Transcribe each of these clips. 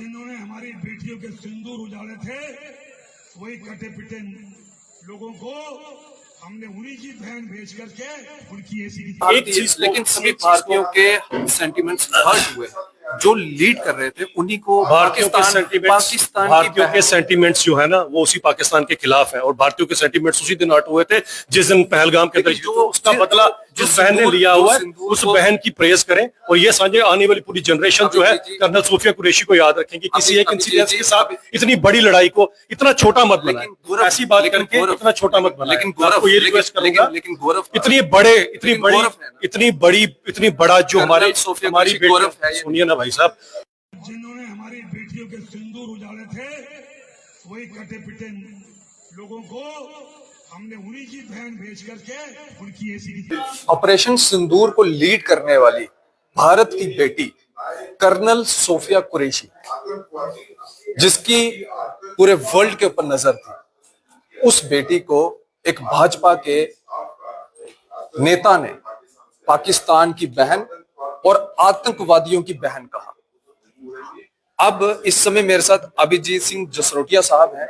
जिन्होंने हमारी बेटियों के सिंदूर उजाड़े थे, वही कटे पिटे लोगों को हमने उन्हीं की बहन भेज करके उनकी ऐसी एक चीज, लेकिन सभी भारतीयों के सेंटिमेंट्स हर्ट हुए। जो लीड कर रहे थे उन्हीं को भारतीयों के सेंटीमेंट्स जो है ना वो उसी पाकिस्तान के खिलाफ है, और भारतीयों के सेंटीमेंट्स उसी दिन हट हुए थे जिस दिन पहलगाम के अंदर जो उसका बदला जिस बहन ने लिया हुआ है उस बहन की प्रेज करें। और ये समझे आने वाली पूरी जनरेशन जो है कर्नल सोफिया कुरैशी को याद रखेंगे। किसी एक इंसिडेंस के साथ इतनी बड़ी लड़ाई को इतना छोटा मत बनाएं, ऐसी बात करके इतना छोटा मत बनाएं। लेकिन आपको ये रिक्वेस्ट करूंगा, लेकिन गौरव इतनी बड़ा जो हमारी बेटी सुनिए ना भाई साहब, जिन्होंने हमारी बेटियों के सिंदूर उजाड़े थे, वही कटे पिटे लोगों को हमने उन्हीं की बहन भेज करके उनकी ऐसी ऑपरेशन सिंदूर को लीड करने वाली भारत की बेटी कर्नल सोफिया कुरैशी, जिसकी पूरे वर्ल्ड के ऊपर नजर थी, उस बेटी को एक भाजपा के नेता ने पाकिस्तान की बहन और आतंकवादियों की बहन कहा। अब इस समय मेरे साथ अभिजीत सिंह जसरोटिया साहब हैं,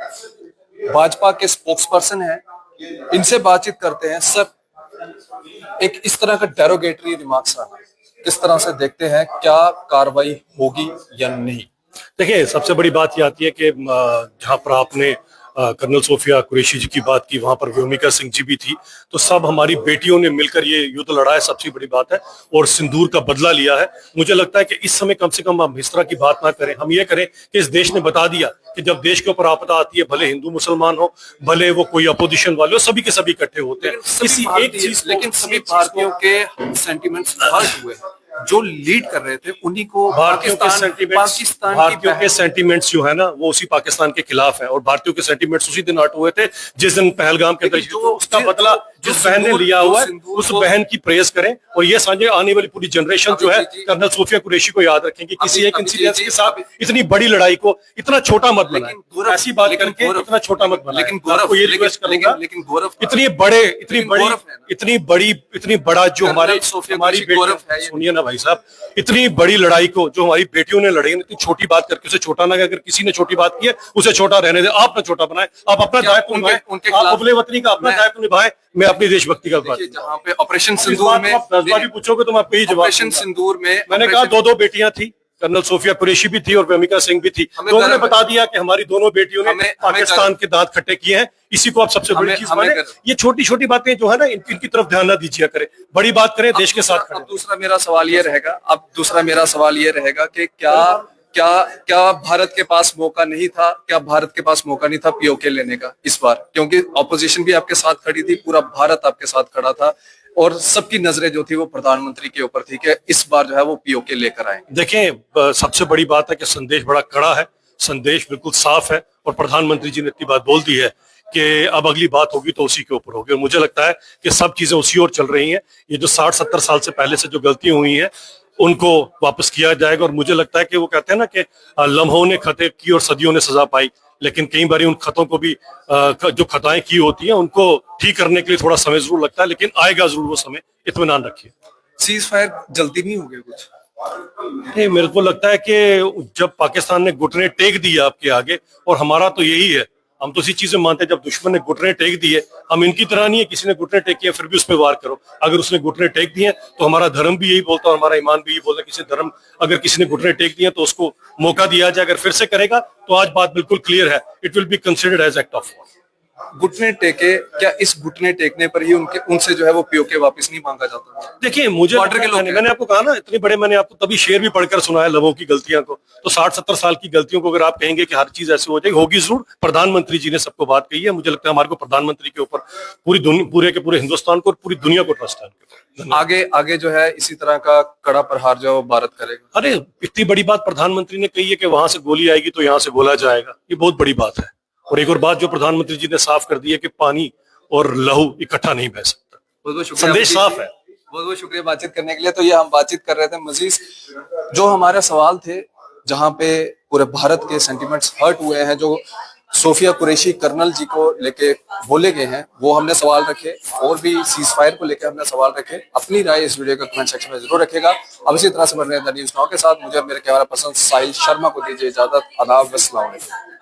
भाजपा के स्पोक्स पर्सन हैं। इनसे बातचीत करते हैं। सर, एक इस तरह का डेरोगेटरी रिमार्क्स आना किस तरह से देखते हैं, क्या कार्रवाई होगी या नहीं? देखिए, सबसे बड़ी बात ये आती है कि जहां पर आपने कर्नल सोफिया कुरैशी जी की बात की, वहां पर व्योमिका सिंह जी भी थी, तो सब हमारी बेटियों ने मिलकर ये युद्ध लड़ा है, सबसे बड़ी बात है, और सिंदूर का बदला लिया है। मुझे लगता है कि इस समय कम से कम हम इस तरह की बात ना करें, हम ये करें कि इस देश ने बता दिया कि जब देश के ऊपर आपदा आती है, भले हिंदू मुसलमान हो, भले वो कोई अपोजिशन वाले हो, सभी के सभी इकट्ठे होते हैं। किसी एक चीज, लेकिन सभी भारतीयों के सेंटिमेंट्स हर्ट हुए। जो लीड कर रहे थे उन्हीं को भारतीयों के सेंटीमेंट्स जो है ना वो उसी पाकिस्तान के खिलाफ है, और भारतीयों के सेंटीमेंट्स उसी दिन हट हुए थे जिस दिन पहलगाम के अंदर जो उसका बदला जिस बहन ने लिया हुआ है उस बहन की प्रेज करें। और ये समझे आने वाली पूरी जनरेशन जो है कर्नल सोफिया कुरैशी को याद रखेंगे। किसी एक इंसिडेंस के साथ इतनी बड़ी लड़ाई को इतना छोटा मत बनाएं, ऐसी बात करके इतना छोटा मत बनाएं। लेकिन आपको ये रिक्वेस्ट करूंगा, लेकिन गौरव इतनी बड़ा जो हमारी बेटी सुनिए ना भाई साहब, इतनी बड़ी लड़ाई को जो हमारी बेटियों ने लड़ी, इतनी छोटी बात करके उसे छोटा ना, अगर किसी ने छोटी बात की है उसे छोटा रहने दे, आप ना छोटा बनाए, आप अपना दायित्व निभाएं, आप अबले वतनी का अपना दायित्व निभाएं, मैं अपनी देशभक्ति का बात। जहां पे ऑपरेशन सिंदूर में 10 बार भी पूछोगे तो मैं आपको यही जवाब। ऑपरेशन सिंदूर में मैंने कहा दो बेटियां थी, कर्नल सोफिया कुरैशी भी थी और व्योमिका सिंह भी थी, तो उन्होंने बता दिया कि हमारी दोनों बेटियों ने पाकिस्तान के दांत खट्टे किए हैं। इसी को आप सबसे बड़ी चीज माने। ये छोटी छोटी बातें जो है ना इनकी तरफ ध्यान ना दीजिए करें, बड़ी बात करें, देश के साथ खड़े। दूसरा मेरा सवाल ये रहेगा कि क्या भारत के पास मौका नहीं था, पीओके लेने का इस बार? क्योंकि ऑपोजिशन भी आपके साथ खड़ी थी, पूरा भारत आपके साथ खड़ा था, और सबकी नजरें जो थी वो प्रधानमंत्री के ऊपर थी कि इस बार जो है वो पीओके लेकर आएंगे। देखें, सबसे बड़ी बात है कि संदेश बड़ा कड़ा है, संदेश बिल्कुल साफ है, और प्रधानमंत्री जी ने इतनी बात बोल दी है कि अब अगली बात होगी तो उसी के ऊपर होगी। और मुझे लगता है कि सब चीजें उसी ओर चल रही हैं। ये जो 60-70 साल से पहले से जो गलतियां हुई हैं उनको वापस किया जाएगा। और मुझे लगता है कि वो कहते हैं ना कि लम्हों ने खते की और सदियों ने सजा पाई, लेकिन कई बार उन खतों को भी जो खताएं की होती हैं उनको ठीक करने के लिए थोड़ा समय जरूर लगता है, लेकिन आएगा जरूर वो समय, इत्मीनान रखिए। सीज फायर जल्दी नहीं हो गया कुछ? नहीं, मेरे को लगता है कि जब पाकिस्तान ने घुटने टेक दिए आपके आगे, और हमारा तो यही है, हम तो इसी चीज में मानते हैं, जब दुश्मन ने घुटने टेक दिए, हम इनकी तरह नहीं है किसी ने घुटने टेक किया फिर भी उस पर वार करो। अगर उसने घुटने टेक दिए तो हमारा धर्म भी यही बोलता है और हमारा ईमान भी यही बोलता है, किसी धर्म अगर किसी ने घुटने टेक दिए तो उसको मौका दिया जाए। अगर फिर से करेगा तो आज बात बिल्कुल क्लियर है, it will be considered as act of war. घुटने टेके, क्या इस घुटने टेकने पर ही उनसे जो है वो पीओके वापस नहीं मांगा जाता? देखिए, मुझे मैंने आपको कहा ना, इतनी बड़े मैंने आपको तभी शेर भी पढ़कर सुनाया लबों की गलतियां को, तो 60-70 साल की गलतियों को अगर आप कहेंगे कि हर चीज ऐसे हो जाएगी, होगी जरूर। प्रधानमंत्री जी ने सबको बात कही है, मुझे लगता है हमारे को प्रधानमंत्री के ऊपर पूरे हिंदुस्तान को और पूरी दुनिया को ट्रस्ट है। आगे जो है इसी तरह का कड़ा प्रहार जो भारत करेगा। अरे, इतनी बड़ी बात प्रधानमंत्री ने कही है कि वहां से गोली आएगी तो यहाँ से गोला जाएगा, ये बहुत बड़ी बात है। और एक और बात जो प्रधानमंत्री जी ने साफ कर दी है कि पानी और लहू इकट्ठा नहीं बह सकता। बहुत शुक्रिया, संदेश साफ है। बहुत शुक्रिया बातचीत करने के लिए। तो ये हम बातचीत कर रहे थे मजीद, जो हमारे सवाल थे, जहां पे पूरे भारत के सेंटिमेंट्स हर्ट हुए हैं, जो सोफिया कुरैशी कर्नल जी को लेके बोले गए हैं, वो हमने सवाल रखे, और भी सीज फायर को लेकर हमने सवाल रखे। अपनी राय इस वीडियो के कमेंट सेक्शन में जरूर रखेगा। अब इसी तरह से बने न्यूज़ नाउ के साथ मुझे मेरे कैमरा पर्सन साहिल शर्मा को दीजिए इजाजत। आदाब, अस्सलाम वालेकुम।